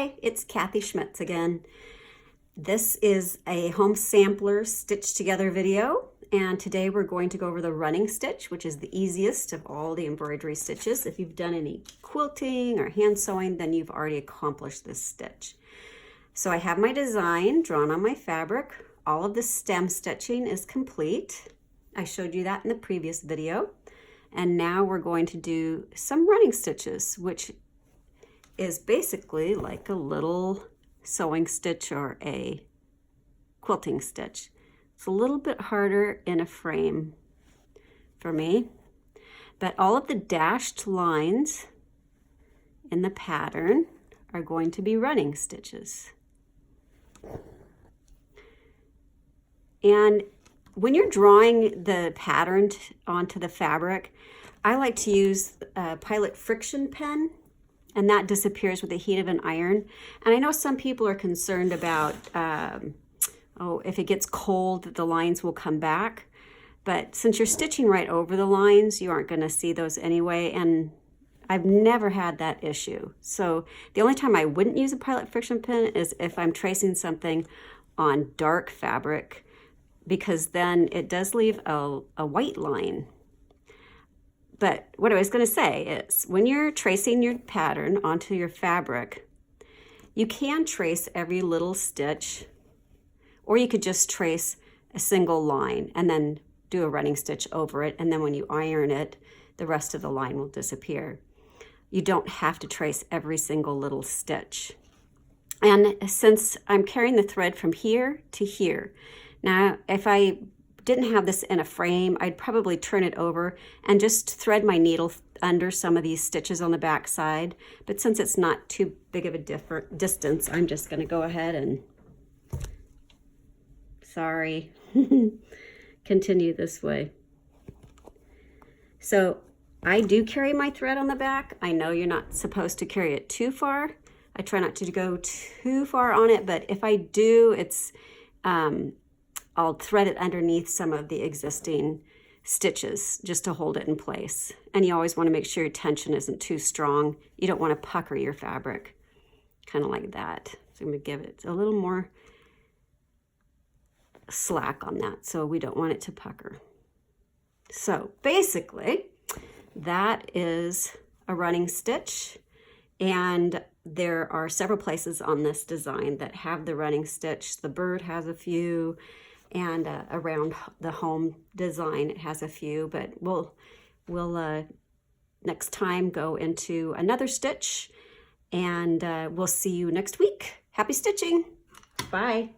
Hi, it's Kathy Schmitz again. This is a home sampler stitch together video, and today we're going to go over the running stitch, which is the easiest of all the embroidery stitches. If you've done any quilting or hand sewing, then you've already accomplished this stitch. So I have my design drawn on my fabric. All of the stem stitching is complete. I showed you that in the previous video. And now we're going to do some running stitches, which is basically like a little sewing stitch or a quilting stitch. It's a little bit harder in a frame for me, but all of the dashed lines in the pattern are going to be running stitches. And when you're drawing the pattern onto the fabric, I like to use a Pilot friction pen, and that disappears with the heat of an iron. And I know some people are concerned about, if it gets cold, that the lines will come back. But since you're stitching right over the lines, you aren't gonna see those anyway. And I've never had that issue. So the only time I wouldn't use a Pilot friction pen is if I'm tracing something on dark fabric, because then it does leave a white line. But what I was going to say is when you're tracing your pattern onto your fabric, you can trace every little stitch, or you could just trace a single line and then do a running stitch over it. And then when you iron it, the rest of the line will disappear. You don't have to trace every single little stitch. And since I'm carrying the thread from here to here, now if I didn't have this in a frame, I'd probably turn it over and just thread my needle under some of these stitches on the back side. But since it's not too big of a different distance, I'm just going to go ahead and, continue this way. So I do carry my thread on the back. I know you're not supposed to carry it too far. I try not to go too far on it, but if I do, it's I'll thread it underneath some of the existing stitches just to hold it in place. And you always want to make sure your tension isn't too strong. You don't want to pucker your fabric, kind of like that. So I'm going to give it a little more slack on that, so we don't want it to pucker. So basically, that is a running stitch, and there are several places on this design that have the running stitch. The bird has a few, and around the home design it has a few, but we'll next time go into another stitch, and we'll see you next week. Happy stitching. Bye.